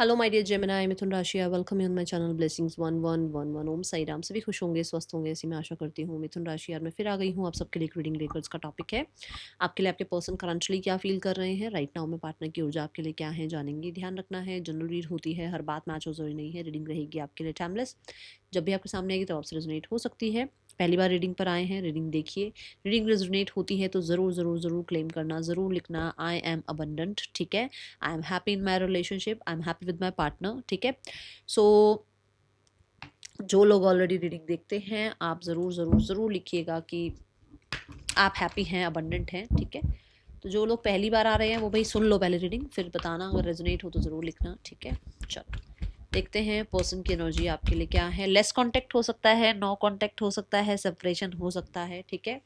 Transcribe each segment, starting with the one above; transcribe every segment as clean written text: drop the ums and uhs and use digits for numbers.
Hello my dear Gemini मिथुन राशि, I welcome you on my channel blessings 1111। ओम साई राम। सभी खुश होंगे, स्वस्थ होंगे, ऐसी मैं आशा करती हूँ। मिथुन राशि यार मैं फिर आ गई हूँ आप सबके लिए एक रीडिंग लेकर। इसका टॉपिक है आपके लिए आपके पर्सन करंटली क्या फील कर रहे हैं राइट नाउ में, पार्टनर की ऊर्जा आपके लिए क्या है जानेंगे। ध्यान रखना है, जनरल रीड होती है, हर बात मैच हो जरूरी नहीं है। रीडिंग रहेगी आपके लिए टाइमलेस, जब भी आपके सामने आएगी तो आपसे रेजोनेट हो सकती है। पहली बार रीडिंग पर आए हैं, रीडिंग देखिए। रीडिंग रेजोनेट होती है तो ज़रूर ज़रूर ज़रूर क्लेम करना, ज़रूर लिखना आई एम अबंडेंट, ठीक है। I am happy in my relationship, I am happy with my partner, ठीक है। सो जो लोग ऑलरेडी रीडिंग देखते हैं आप ज़रूर ज़रूर ज़रूर लिखिएगा कि आप हैप्पी हैं, अबंडेंट हैं, ठीक है। तो जो लोग पहली बार आ रहे हैं वो भाई सुन लो पहले रीडिंग, फिर बताना, अगर रेजोनेट हो तो ज़रूर लिखना, ठीक है। चलो देखते हैं पर्सन की एनर्जी आपके लिए क्या है। लेस कांटेक्ट हो सकता है, नो कांटेक्ट हो सकता है, सेपरेशन हो सकता है, ठीक है।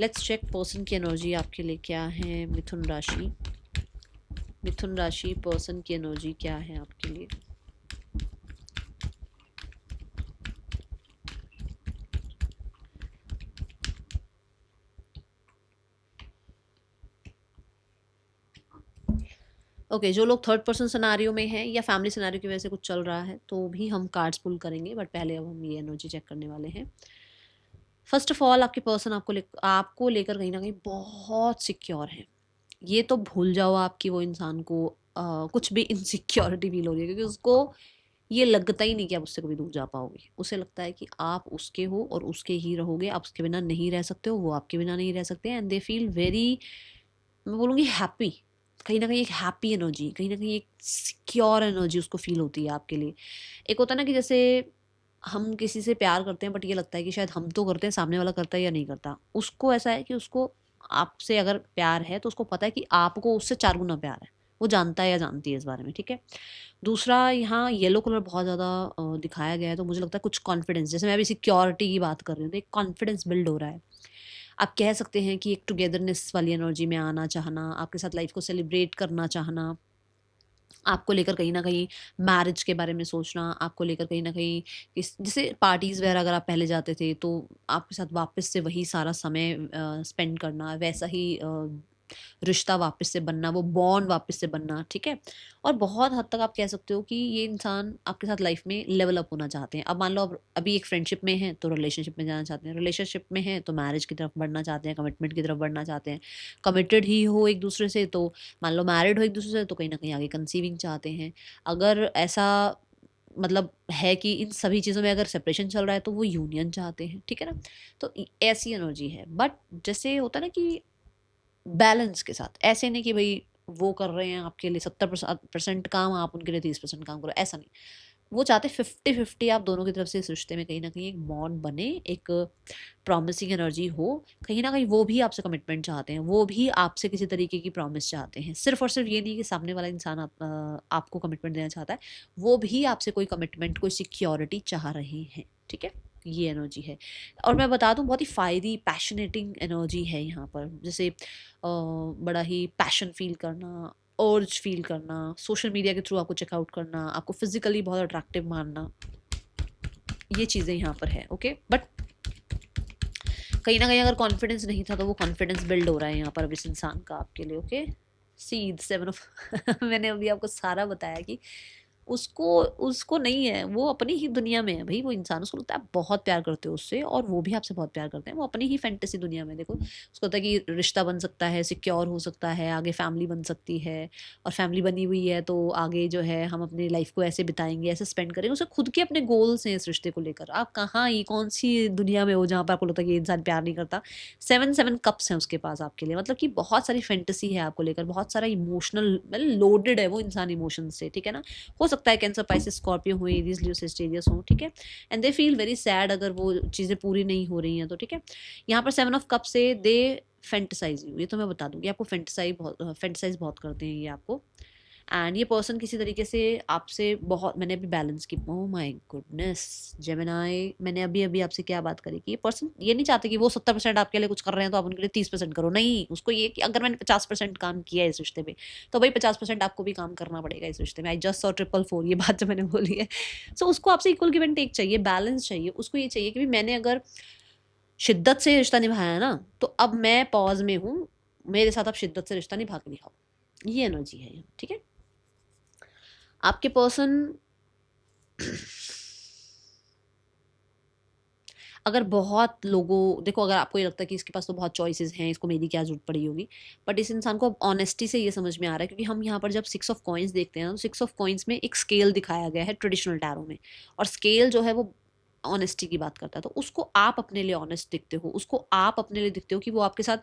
लेट्स चेक पर्सन की एनर्जी आपके लिए क्या है। मिथुन राशि, मिथुन राशि पर्सन की एनर्जी क्या है आपके लिए। ओके जो लोग थर्ड पर्सन सिनेरियो में हैं या फैमिली सिनेरियो की वजह से कुछ चल रहा है तो भी हम कार्ड्स पुल करेंगे, बट पहले अब हम ये एनर्जी चेक करने वाले हैं। फर्स्ट ऑफ ऑल आपके पर्सन आपको लेकर कहीं ना कहीं बहुत सिक्योर है। ये तो भूल जाओ आपकी वो इंसान को कुछ भी इनसिक्योरिटी फील हो रही है, क्योंकि उसको ये लगता ही नहीं कि आप उससे कभी दूर जा पाओगे। उसे लगता है कि आप उसके हो और उसके ही रहोगे, आप उसके बिना नहीं रह सकते हो, वो आपके बिना नहीं रह सकते। एंड दे फील वेरी, मैं बोलूँगी हैप्पी। कहीं न कहीं एक हैप्पी एनर्जी, कहीं न कहीं एक सिक्योर एनर्जी उसको फ़ील होती है आपके लिए। एक होता है ना कि जैसे हम किसी से प्यार करते हैं बट ये लगता है कि शायद हम तो करते हैं, सामने वाला करता है या नहीं करता। उसको ऐसा है कि उसको आपसे अगर प्यार है तो उसको पता है कि आपको उससे 4 गुना प्यार है। वो जानता है या जानती है इस बारे में, ठीक है। दूसरा यहाँ येलो कलर बहुत ज़्यादा दिखाया गया है, तो मुझे लगता है कुछ कॉन्फिडेंस, जैसे मैं अभी सिक्योरिटी की बात कर रही हूँ तो एक कॉन्फिडेंस बिल्ड हो रहा है। आप कह सकते हैं कि एक टुगेदरनेस वाली एनर्जी में आना चाहना, आपके साथ लाइफ को सेलिब्रेट करना चाहना, आपको लेकर कहीं न कहीं मैरिज के बारे में सोचना, आपको लेकर कहीं न कहीं इस जैसे पार्टीज़ वगैरह अगर आप पहले जाते थे तो आपके साथ वापस से वही सारा समय स्पेंड करना, वैसा ही रिश्ता वापस से बनना, वो बॉन्ड वापस से बनना, ठीक है। और बहुत हद तक आप कह सकते हो कि ये इंसान आपके साथ लाइफ में लेवल अप होना चाहते हैं। अब मान लो अब अभी एक फ्रेंडशिप में हैं तो रिलेशनशिप में जाना चाहते हैं, रिलेशनशिप में हैं तो मैरिज की तरफ बढ़ना चाहते हैं, कमिटमेंट की तरफ बढ़ना चाहते हैं। कमिटेड ही हो एक दूसरे से तो मान लो मैरिड हो एक दूसरे से तो कहीं न कहीं आगे कंसीविंग चाहते हैं। अगर ऐसा मतलब है कि इन सभी चीज़ों में अगर सेपरेशन चल रहा है तो वो यूनियन चाहते हैं, ठीक है ना? तो ऐसी एनर्जी है। बट जैसे होता है ना कि बैलेंस के साथ, ऐसे नहीं कि भई वो कर रहे हैं आपके लिए 70% काम, आप उनके लिए 30% काम करो, ऐसा नहीं। वो चाहते हैं 50-50 आप दोनों की तरफ से इस रिश्ते में कहीं न कहीं एक बॉन्ड बने, एक प्रॉमिसिंग एनर्जी हो। कहीं न कहीं वो भी आपसे कमिटमेंट चाहते हैं, वो भी आपसे किसी तरीके की प्रॉमिस चाहते हैं। सिर्फ़ और सिर्फ़ ये नहीं कि सामने वाला इंसान आपको कमिटमेंट देना चाहता है, वो भी आपसे कोई कमिटमेंट, कोई सिक्योरिटी चाह रहे हैं, ठीक है? ये एनर्जी है। और मैं बता दूँ बहुत ही फ़ायरी पैशनेटिंग एनर्जी है यहाँ पर। जैसे बड़ा ही पैशन फ़ील करना, अर्ज फ़ील करना, सोशल मीडिया के थ्रू आपको चेकआउट करना, आपको फ़िज़िकली बहुत अट्रैक्टिव मानना, ये चीज़ें यहाँ पर है, ओके। बट कहीं न कहीं अगर कॉन्फिडेंस नहीं था तो वो कॉन्फिडेंस बिल्ड हो रहा है यहाँ पर अब इस इंसान का आपके लिए, ओके। सी 7 ऑफ मैंने अभी आपको सारा बताया कि उसको उसको नहीं है, वो अपनी ही दुनिया में है भई वो इंसान। उसको लगता है आप बहुत प्यार करते हो उससे और वो भी आपसे बहुत प्यार करते हैं। वो अपनी ही फैंटेसी दुनिया में देखो, उसको लगता है कि रिश्ता बन सकता है, सिक्योर हो सकता है, आगे फैमिली बन सकती है और फैमिली बनी हुई है तो आगे जो है हम अपनी लाइफ़ को ऐसे बिताएँगे, ऐसे स्पेंड करेंगे। उसे खुद के अपने गोल्स हैं इस रिश्ते को लेकर। आप कहाँ ये कौन-सी दुनिया में हो जहाँ पर आपको लगता है कि ये इंसान प्यार नहीं करता। 7 कप्स हैं उसके पास आपके लिए, मतलब कि बहुत सारी फैंटेसी है आपको लेकर, बहुत सारा इमोशनल मतलब लोडेड है वो इंसान इमोशंस से, ठीक है ना? हो सकता है कैंसर, पाइसेस, स्कॉर्पियो हो, एरीज, लियो, सेजिटेरियस हो, ठीक है। And they feel very sad अगर वो चीज़ें पूरी नहीं हो रही हैं तो, ठीक है। यहाँ पर 7 ऑफ कप से दे फैंटेसाइज यू, ये तो मैं बता दूंगी आपको। फैंटेसाइज बहुत करते हैं ये आपको। एंड ये पर्सन किसी तरीके से आपसे बहुत, मैंने अभी बैलेंस की, ओह माय गुडनेस जेमिनी, मैंने अभी अभी आपसे क्या बात करी कि ये पर्सन ये नहीं चाहते कि वो 70% आपके लिए कुछ कर रहे हैं तो आप उनके लिए 30% करो। नहीं, उसको ये कि अगर मैंने 50% काम किया है इस रिश्ते में तो भाई 50% आपको भी काम करना पड़ेगा इस रिश्ते में। आई जस्ट सॉ 444, ये बात जो मैंने बोली है। सो उसको आपसे इक्वल गिव एंड टेक चाहिए, बैलेंस चाहिए। उसको ये चाहिए कि भाई मैंने अगर शिद्दत से रिश्ता निभाया है ना तो अब मैं पॉज में हूँ, मेरे साथ आप शिद्दत से रिश्ता निभा के दिखाओ। ये एनर्जी है यहाँ, ठीक है। आपके पर्सन अगर बहुत लोगों, देखो अगर आपको ये लगता है कि इसके पास तो बहुत चॉइसेस हैं, इसको मेरी क्या जरूरत पड़ी होगी, बट इस इंसान को ऑनेस्टी से ये समझ में आ रहा है, क्योंकि हम यहाँ पर जब 6 ऑफ कॉइंस देखते हैं तो 6 ऑफ कॉइंस में एक स्केल दिखाया गया है ट्रेडिशनल टैरो में, और स्केल जो है वो ऑनेस्टी की बात करता है। तो उसको आप अपने लिए ऑनेस्ट दिखते हो, उसको आप अपने लिए दिखते हो कि वो आपके साथ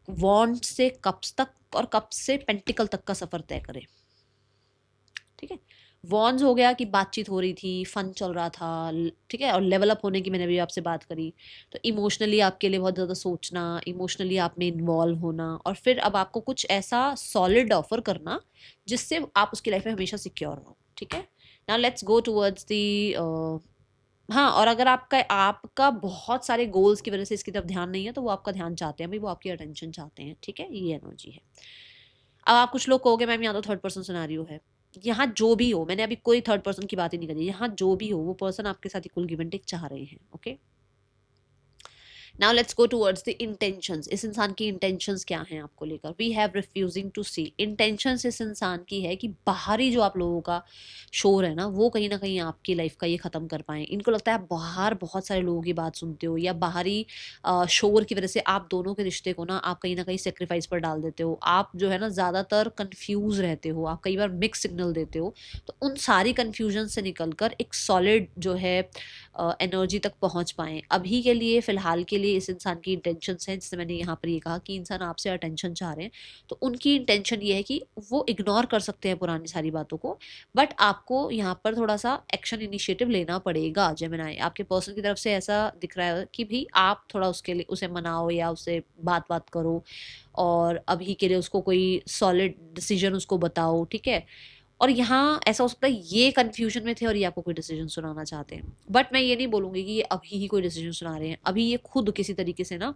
वॉन्ट से कप्स तक और कप्स से पेंटिकल तक का सफर तय करे। ठीक है, वॉन्स हो गया कि बातचीत हो रही थी, फन चल रहा था, ठीक है, और लेवल अप होने की मैंने अभी आपसे बात करी। तो इमोशनली आपके लिए बहुत ज़्यादा सोचना, इमोशनली आप में इन्वॉल्व होना, और फिर अब आपको कुछ ऐसा सॉलिड ऑफर करना जिससे आप उसकी लाइफ में हमेशा सिक्योर रहो। ठीक है, now let's go towards the, हाँ, और अगर आपका बहुत सारे गोल्स की वजह से इसकी तरफ ध्यान नहीं है, तो वो आपका ध्यान चाहते हैं भाई, वो आपकी अटेंशन चाहते हैं। ठीक है, ये एनर्जी है। अब आप कुछ लोग कहोगे मैम यहाँ तो थर्ड पर्सन सिनेरियो है। यहाँ जो भी हो, मैंने अभी कोई थर्ड पर्सन की बात ही नहीं करी, यहाँ जो भी हो वो पर्सन आपके साथ इक्वल गिव एंड टेक चाह रहे हैं। Okay, now let's go towards the intentions. इस इंसान की इंटेंशंस क्या हैं आपको लेकर? We have refusing to see. Intentions इस इंसान की है कि बाहरी जो आप लोगों का शोर है ना, वो कहीं ना कहीं आपकी लाइफ का ये ख़त्म कर पाएं। इनको लगता है आप बाहर बहुत सारे लोगों की बात सुनते हो, या बाहरी शोर की वजह से आप दोनों के रिश्ते को ना आप कहीं ना कहीं सेक्रीफाइस पर डाल देते हो। आप जो है ना ज़्यादातर कन्फ्यूज रहते हो, आप कई बार मिक्स सिग्नल देते हो। तो उन सारी कन्फ्यूजन से निकल कर एक सॉलिड जो है एनर्जी तक पहुंच पाएँ। अभी के लिए, फ़िलहाल के लिए इस इंसान की इंटेंशंस हैं, जैसे मैंने यहाँ पर ये कहा कि इंसान आपसे अटेंशन चाह रहे हैं, तो उनकी इंटेंशन ये है कि वो इग्नोर कर सकते हैं पुरानी सारी बातों को, बट आपको यहाँ पर थोड़ा-सा एक्शन इनिशिएटिव लेना पड़ेगा जेमिनी। आपके पर्सन की तरफ से ऐसा दिख रहा है कि भई आप थोड़ा उसके लिए उसे मनाओ या उससे बात-वात करो, और अभी के लिए उसको कोई सॉलिड डिसीज़न उसको बताओ, ठीक है? और यहाँ ऐसा हो सकता है ये कन्फ्यूजन में थे और ये आपको कोई डिसीजन सुनाना चाहते हैं, बट मैं ये नहीं बोलूँगी कि ये अभी ही कोई डिसीजन सुना रहे हैं। अभी ये खुद किसी तरीके से ना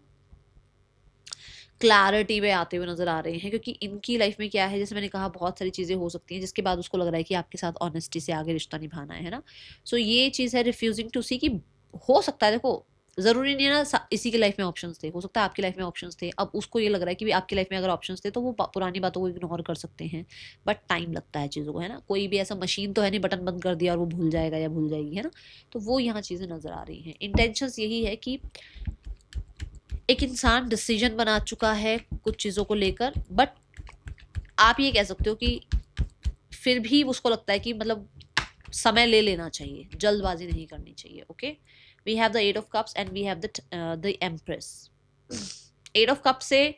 क्लैरिटी में आते हुए नज़र आ रहे हैं, क्योंकि इनकी लाइफ में क्या है, जैसे मैंने कहा बहुत सारी चीज़ें हो सकती हैं जिसके बाद उसको लग रहा है कि आपके साथ ऑनेस्टी से आगे रिश्ता निभाना है ना। सो ये चीज़ है रिफ्यूजिंग टू सी, कि हो सकता है, देखो ज़रूरी नहीं है ना इसी की लाइफ में ऑप्शंस थे, हो सकता है आपकी लाइफ में ऑप्शंस थे। अब उसको ये लग रहा है कि आपकी लाइफ में अगर ऑप्शंस थे तो वो पुरानी बातों को इग्नोर कर सकते हैं, बट टाइम लगता है चीज़ों को, है ना। कोई भी ऐसा मशीन तो है नहीं बटन बंद कर दिया और वो भूल जाएगा या भूल जाएगी, है ना। तो वो यहाँ चीज़ें नज़र आ रही हैं। इंटेंशंस यही है कि एक इंसान डिसीजन बना चुका है कुछ चीज़ों को लेकर, बट आप ये कह सकते हो कि फिर भी उसको लगता है कि मतलब समय ले लेना चाहिए, जल्दबाजी नहीं करनी चाहिए। Okay, we have the 8 of cups and we have the empress. 8 of cup से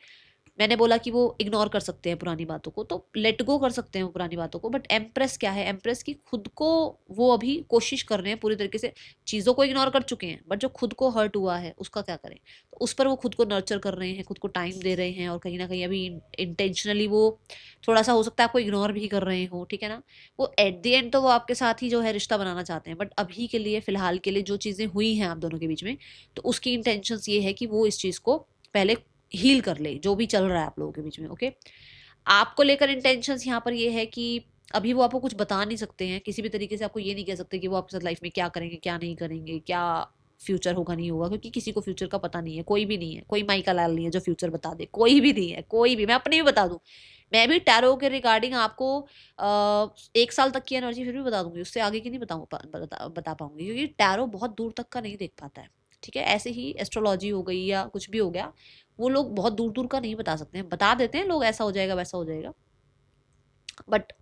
मैंने बोला कि वो इग्नोर कर सकते हैं पुरानी बातों को, तो लेट गो कर सकते हैं वो पुरानी बातों को, बट एम्प्रेस क्या है? एम्प्रेस की खुद को वो अभी कोशिश कर रहे हैं पूरी तरीके से, चीज़ों को इग्नोर कर चुके हैं, बट जो खुद को हर्ट हुआ है उसका क्या करें? तो उस पर वो खुद को नर्चर कर रहे हैं, खुद को टाइम दे रहे हैं, और कहीं ना कहीं अभी इंटेंशनली वो थोड़ा सा हो सकता है आपको इग्नोर भी कर रहे हो, ठीक है ना। वो एट द एंड तो वो आपके साथ ही जो है रिश्ता बनाना चाहते हैं, बट अभी के लिए, फिलहाल के लिए जो चीज़ें हुई हैं आप दोनों के बीच में, तो उसकी इंटेंशंस ये है कि वो इस चीज़ को पहले हील कर ले, जो भी चल रहा है आप लोगों के बीच में। ओके, आपको लेकर इंटेंशंस यहाँ पर ये है कि अभी वो आपको कुछ बता नहीं सकते हैं किसी भी तरीके से, आपको ये नहीं कह सकते कि वो आपके साथ लाइफ में क्या करेंगे, क्या नहीं करेंगे, क्या फ्यूचर होगा नहीं होगा, क्योंकि किसी को फ्यूचर का पता नहीं है। कोई भी नहीं है, कोई माइका लाल नहीं है जो फ्यूचर बता दे, कोई भी नहीं है, कोई भी। मैं अपने भी बता दूं, मैं भी टैरो के रिगार्डिंग आपको 1 साल तक की एनर्जी फिर भी बता दूंगी, उससे आगे की नहीं बता पाऊंगी, क्योंकि टैरो बहुत दूर तक का नहीं देख पाता है। ठीक है, ऐसे ही एस्ट्रोलॉजी हो गई या कुछ भी हो गया, वो लोग बहुत दूर दूर का नहीं बता सकते हैं। बता देते हैं लोग ऐसा हो जाएगा वैसा हो जाएगा, बट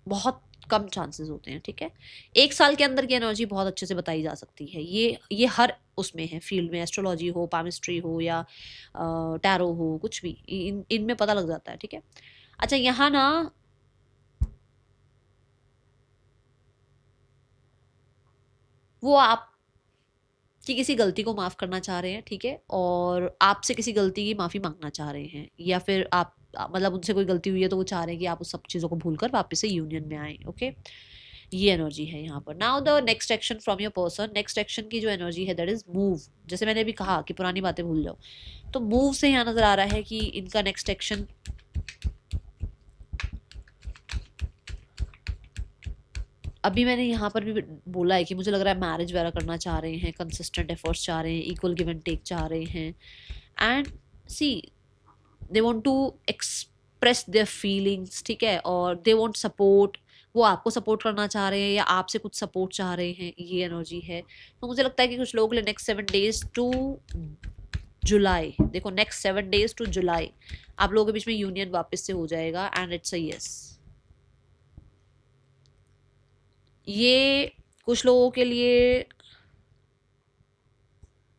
बहुत कम चांसेस होते हैं। ठीक है, 1 साल के अंदर की एनर्जी बहुत अच्छे से बताई जा सकती है। ये हर उसमें है, फील्ड में, एस्ट्रोलॉजी हो, पामिस्ट्री हो, या टैरो हो, कुछ भी इनमें पता लग जाता है। ठीक है, अच्छा यहाँ ना वो आप कि किसी गलती को माफ़ करना चाह रहे हैं, ठीक है, और आपसे किसी गलती की माफ़ी मांगना चाह रहे हैं, या फिर आप मतलब उनसे कोई गलती हुई है तो वो चाह रहे हैं कि आप उस सब चीज़ों को भूलकर वापस से यूनियन में आए। ओके, ये एनर्जी है यहाँ पर। Now the next action from your person. Next action की जो एनर्जी है दैट इज मूव। जैसे मैंने अभी कहा कि पुरानी बातें भूल जाओ, तो मूव से यहाँ नज़र आ रहा है कि इनका नेक्स्ट एक्शन अभी मैंने यहाँ पर भी बोला है कि मुझे लग रहा है मैरिज वगैरह करना चाह रहे हैं, कंसिस्टेंट एफर्ट्स चाह रहे हैं, इक्वल गिव एंड टेक चाह रहे हैं, and see they want to express their feelings, ठीक है, और दे वांट सपोर्ट, वो आपको सपोर्ट करना चाह रहे हैं या आपसे कुछ सपोर्ट चाह रहे हैं, ये एनर्जी है। तो मुझे लगता है कि कुछ लोगों के लिए नेक्स्ट 7 डेज टू जुलाई, देखो नेक्स्ट 7 डेज टू जुलाई आप लोगों के बीच में यूनियन वापस से हो जाएगा एंड इट्स अ यस। ये कुछ लोगों के लिए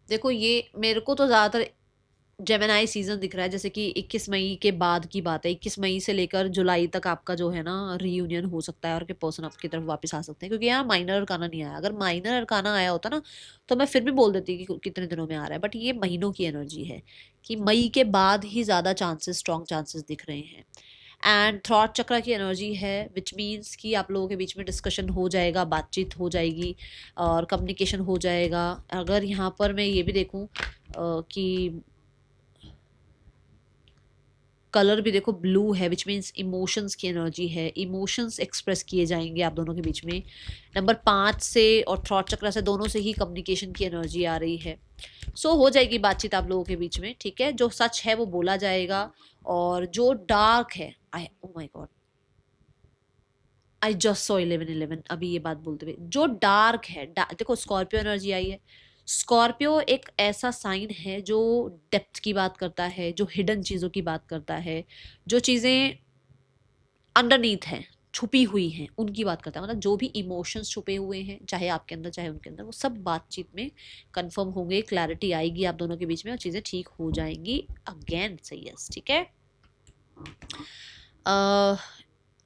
देखो, ये मेरे को तो ज़्यादातर जेमिनाई सीजन दिख रहा है, जैसे कि 21 मई के बाद की बात है। 21 मई से लेकर जुलाई तक आपका जो है ना रीयूनियन हो सकता है और के पर्सन आपकी तरफ वापस आ सकते हैं, क्योंकि यहाँ माइनर अरकाना नहीं आया। अगर माइनर अरकाना आया होता ना तो मैं फिर भी बोल देती कि कितने दिनों में आ रहा है, बट ये महीनों की एनर्जी है कि मई के बाद ही ज़्यादा चांसेस, स्ट्रॉन्ग चांसेस दिख रहे हैं। एंड थ्रॉट चक्र की एनर्जी है, विच मीन्स कि आप लोगों के बीच में डिस्कशन हो जाएगा, बातचीत हो जाएगी और कम्युनिकेशन हो जाएगा। अगर यहाँ पर मैं ये भी देखूँ कि कलर भी देखो ब्लू है, विच मीन्स इमोशंस की एनर्जी है, इमोशंस एक्सप्रेस किए जाएंगे आप दोनों के बीच में। नंबर 5 से और थ्रॉट चक्र से दोनों से ही कम्युनिकेशन की एनर्जी आ रही है। सो हो जाएगी बातचीत आप लोगों के बीच में, ठीक है। जो सच है वो बोला जाएगा और जो डार्क है, I oh my God, I just saw 11-11 अभी ये बात बोलते हुए। जो डार्क है, देखो स्कॉर्पियो एनर्जी आई है। स्कॉर्पियो एक ऐसा साइन है जो डेप्थ की बात करता है, जो हिडन चीज़ों की बात करता है, जो चीज़ें अंडरनीथ हैं, छुपी हुई हैं, उनकी बात करता है। मतलब जो भी इमोशंस छुपे हुए हैं, चाहे आपके अंदर चाहे उनके अंदर, वो सब बातचीत में कंफर्म होंगे, क्लैरिटी आएगी आप दोनों के बीच में और चीज़ें ठीक हो जाएंगी। अगेन सही यस, ठीक है।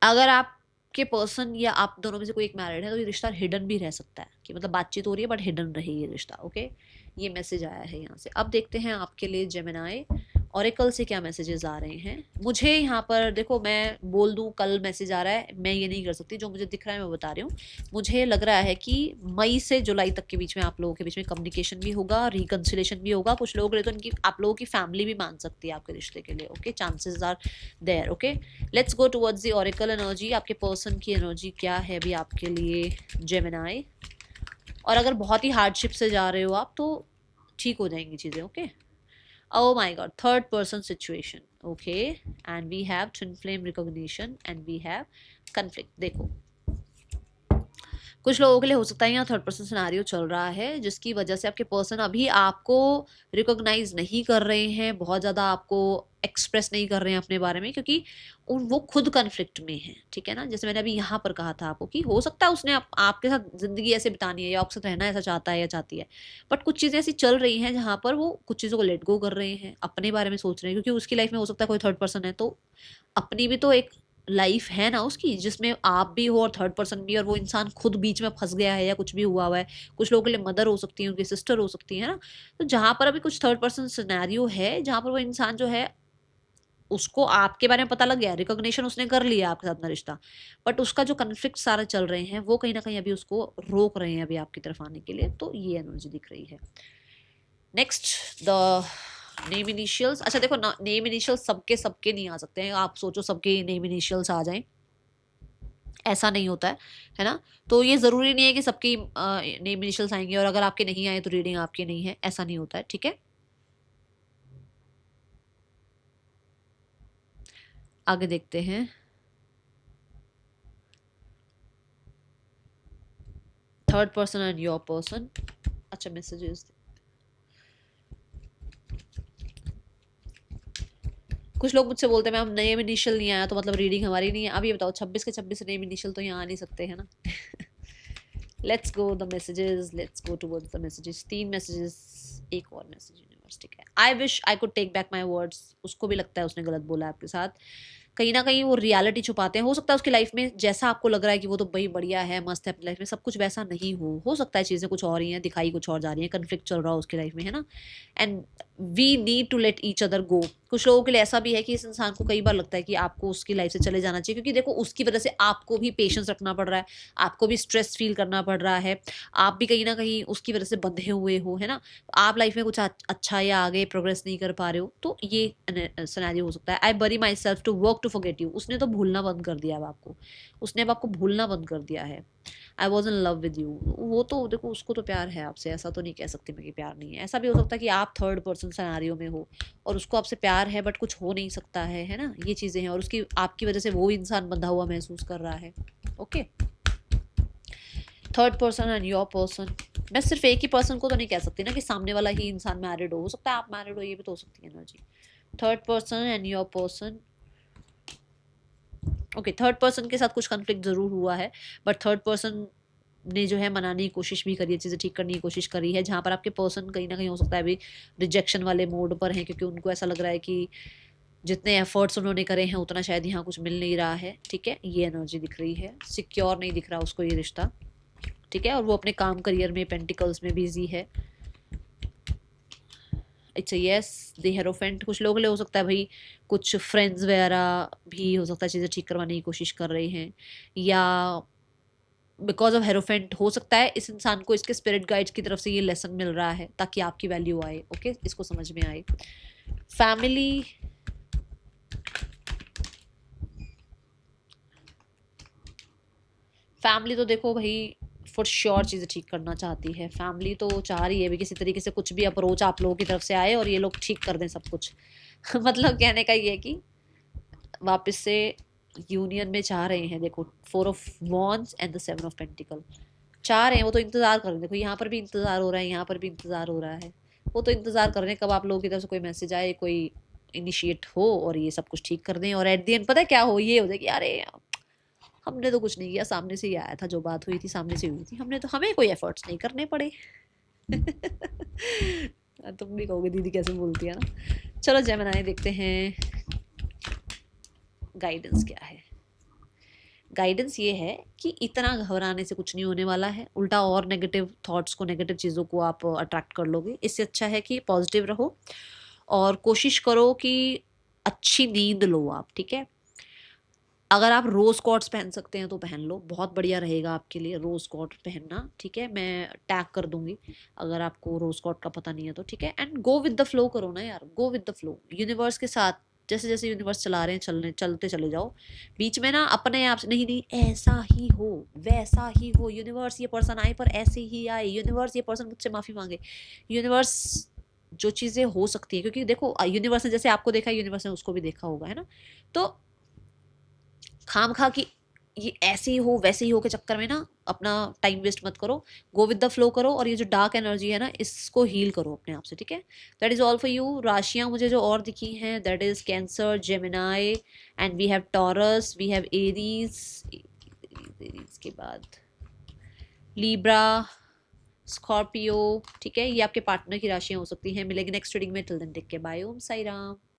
अगर आपके पर्सन या आप दोनों में से कोई एक मैरिड है तो ये रिश्ता हिडन भी रह सकता है, कि मतलब बातचीत हो रही है बट हिडन रहे ये रिश्ता, ओके। ये मैसेज आया है यहाँ से। अब देखते हैं आपके लिए जेमिनाई ऑरेकल से क्या मैसेजेस आ रहे हैं। मुझे यहाँ पर देखो, मैं बोल दूँ कल मैसेज आ रहा है, मैं ये नहीं कर सकती, जो मुझे दिख रहा है मैं बता रही हूँ। मुझे लग रहा है कि मई से जुलाई तक के बीच में आप लोगों के बीच में कम्युनिकेशन भी होगा, रिकन्सिलेशन भी होगा। कुछ लोग रहे तो उनकी, आप लोगों की फैमिली भी मान सकती है आपके रिश्ते के लिए, okay. Chances are there, okay. Let's go towards the oracle energy. आपके पर्सन की एनर्जी क्या है अभी आपके लिए जेमिनाई। और अगर बहुत ही हार्डशिप से जा रहे हो आप तो ठीक हो जाएंगी चीज़ें, okay. Oh my god, third person situation, okay, and we have twin flame recognition and we have conflict। देखो कुछ लोगों के लिए हो सकता है यहाँ थर्ड पर्सन सिनेरियो चल रहा है, जिसकी वजह से आपके पर्सन अभी आपको रिकॉग्नाइज नहीं कर रहे हैं, बहुत ज़्यादा आपको एक्सप्रेस नहीं कर रहे हैं अपने बारे में, क्योंकि वो खुद कन्फ्लिक्ट में है, ठीक है ना। जैसे मैंने अभी यहाँ पर कहा था आपको कि हो सकता है उसने आपके साथ ज़िंदगी ऐसे बितानी है या आपके साथ रहना ऐसा चाहता है या चाहती है, बट कुछ चीज़ें ऐसी चल रही हैं जहाँ पर वो कुछ चीज़ों को लेट गो कर रहे हैं, अपने बारे में सोच रहे हैं, क्योंकि उसकी लाइफ में हो सकता है कोई थर्ड पर्सन है, तो अपनी भी तो एक लाइफ है ना उसकी, जिसमें आप भी हो और थर्ड पर्सन भी, और वो इंसान खुद बीच में फंस गया है या कुछ भी हुआ हुआ है। कुछ लोगों के लिए मदर हो सकती है, उनकी सिस्टर हो सकती है ना। तो जहाँ पर अभी कुछ थर्ड पर्सन सिनेरियो है, जहाँ पर वो इंसान जो है उसको आपके बारे में पता लग गया, रिकॉग्निशन उसने कर लिया आपके साथ अपना रिश्ता, बट उसका जो कन्फ्लिक्ट सारे चल रहे हैं वो कहीं ना कहीं अभी उसको रोक रहे हैं अभी आपकी तरफ आने के लिए। तो ये एनर्जी दिख रही है। Next the name initials. अच्छा देखो ना, नेम इनिशियल्स सबके नहीं आ सकते हैं। आप सोचो सबके नेम इनिशियल्स आ जाएं, ऐसा नहीं होता है ना। तो ये ज़रूरी नहीं है कि सबकी नेम इनिशियल्स आएंगे और अगर आपके नहीं आए तो रीडिंग आपकी नहीं है, ऐसा नहीं होता है, ठीक है। आगे देखते हैं। Third person and your person. अच्छा मैसेजेस, कुछ लोग मुझसे बोलते हैं मैम नेम इनिशियल नहीं आया तो मतलब रीडिंग हमारी नहीं है। अब ये बताओ 26 के 26 नेम इनिशियल तो यहाँ आ नहीं सकते हैं ना। Let's go the messages, let's go towards the messages. 3 messages, एक और मैसेज यूनिवर्स, ठीक है। I wish I could take back my words. उसको भी लगता है उसने गलत बोला आपके साथ, कहीं ना कहीं वो रियलिटी छुपाते हैं। हो सकता है उसकी लाइफ में जैसा आपको लग रहा है कि वो तो भाई बढ़िया है, मस्त है अपनी लाइफ में, सब कुछ वैसा नहीं हो सकता है चीज़ें कुछ और ही हैं, दिखाई कुछ और जा रही है, कन्फ्लिक्ट चल रहा है उसकी लाइफ में, है ना। And we need to let each other go. कुछ लोगों के लिए ऐसा भी है कि इस इंसान को कई बार लगता है कि आपको उसकी लाइफ से चले जाना चाहिए, क्योंकि देखो उसकी वजह से आपको भी पेशेंस रखना पड़ रहा है, आपको भी स्ट्रेस फील करना पड़ रहा है, आप भी कहीं ना कहीं उसकी वजह से बंधे हुए हो, है ना। आप लाइफ में कुछ अच्छा या आगे प्रोग्रेस नहीं कर पा रहे हो, तो ये सिनेरियो हो सकता है। I bury myself to work to forget you. उसने तो भूलना बंद कर दिया अब आपको, उसने अब आपको भूलना बंद कर दिया है। I was in love with you. वो तो देखो उसको तो प्यार है आपसे, ऐसा तो नहीं कह सकती मैं कि प्यार नहीं है। ऐसा भी हो सकता है कि आप थर्ड पर्सन सिनेरियो में हो और उसको आपसे प्यार है बट कुछ हो नहीं सकता है ना। ये चीज़ें हैं और उसकी आपकी वजह से वो इंसान बंधा हुआ महसूस कर रहा है, okay. Third person and your person, मैं सिर्फ एक ही पर्सन को तो नहीं कह सकती ना कि सामने वाला ही इंसान मैरिड हो सकता है आप मैरिड हो, ये भी तो हो सकती है energy. Third person and your person, okay. Third person के साथ कुछ कन्फ्लिक्ट जरूर हुआ है, बट थर्ड पर्सन ने जो है मनाने की कोशिश भी करी है, चीज़ें ठीक करने की कोशिश करी है, जहाँ पर आपके पर्सन कहीं ना कहीं हो सकता है अभी रिजेक्शन वाले मोड पर हैं, क्योंकि उनको ऐसा लग रहा है कि जितने एफर्ट्स उन्होंने करे हैं उतना शायद यहाँ कुछ मिल नहीं रहा है, ठीक है। ये एनर्जी दिख रही है, सिक्योर नहीं दिख रहा उसको ये रिश्ता, ठीक है। और वो अपने काम करियर में पेंटिकल्स में बिजी है। इट्स यस द हेरोफेंट, कुछ लोगों के लिए हो सकता है भाई कुछ फ्रेंड्स वगैरह भी हो सकता है चीज़ें ठीक करवाने की कोशिश कर रहे हैं, या बिकॉज ऑफ हेरोफेंट हो सकता है इस इंसान को इसके स्पिरिट गाइड्स की तरफ से ये लेसन मिल रहा है ताकि आपकी वैल्यू आए, ओके, इसको समझ में आए। फैमिली, फैमिली तो देखो भाई फॉर श्योर चीज़ें ठीक करना चाहती है, फैमिली तो चाह रही है भी किसी तरीके से कुछ भी अप्रोच आप लोगों की तरफ से आए और ये लोग ठीक कर दें सब कुछ मतलब कहने का ये है कि वापस से यूनियन में चाह रहे हैं। देखो 4 of wands and the 7 of pentacle, चाह रहे हैं, वो तो इंतजार कर रहे हैं। देखो यहाँ पर भी इंतजार हो रहा है, यहाँ पर भी इंतजार हो रहा है, वो तो इंतजार कर रहे हैं कब आप लोगों की तरफ से कोई मैसेज आए, कोई इनिशिएट हो और ये सब कुछ ठीक कर दें। और एट द एंड पता है क्या हो, ये हो जाए कि अरे हमने तो कुछ नहीं किया, सामने से ही आया था, जो बात हुई थी सामने से हुई थी, हमने तो हमें कोई एफर्ट्स नहीं करने पड़े तुम भी कहोगे दीदी कैसे बोलती है ना। चलो जेमिनी देखते हैं गाइडेंस क्या है। गाइडेंस ये है कि इतना घबराने से कुछ नहीं होने वाला है, उल्टा और नेगेटिव थॉट्स को, नेगेटिव चीज़ों को आप अट्रैक्ट कर लोगे। इससे अच्छा है कि पॉजिटिव रहो और कोशिश करो कि अच्छी नींद लो आप, ठीक है। अगर आप रोज कॉर्ड्स पहन सकते हैं तो पहन लो, बहुत बढ़िया रहेगा आपके लिए रोज कॉर्ड पहनना, ठीक है। मैं टैग कर दूंगी अगर आपको रोज कॉर्ड का पता नहीं है तो, ठीक है। And go with the flow करो ना यार, go with the flow universe के साथ, जैसे जैसे यूनिवर्स चला रहे हैं चलते चले जाओ। बीच में ना अपने आप से नहीं नहीं ऐसा ही हो वैसा ही हो, यूनिवर्स ये पर्सन आए पर ऐसे ही आए, यूनिवर्स ये पर्सन मुझसे माफी मांगे, यूनिवर्स जो चीज़ें हो सकती है, क्योंकि देखो यूनिवर्स ने जैसे आपको देखा यूनिवर्स ने उसको भी देखा होगा, है ना। तो खाम खा कि ये ऐसे ही हो वैसे ही हो के चक्कर में ना अपना टाइम वेस्ट मत करो, गो विद द फ्लो करो और ये जो डार्क एनर्जी है ना इसको हील करो अपने आप से, ठीक है। That is all for you. राशियां मुझे जो और दिखी हैं that is cancer, Gemini and we have Taurus, we have Aries, Aries के बाद लीब्रा, स्कॉर्पियो, ठीक है। ये आपके पार्टनर की राशियां हो सकती हैं। मिलेगी नेक्स्ट रीडिंग में, till then take care, bye, Om Sai Ram.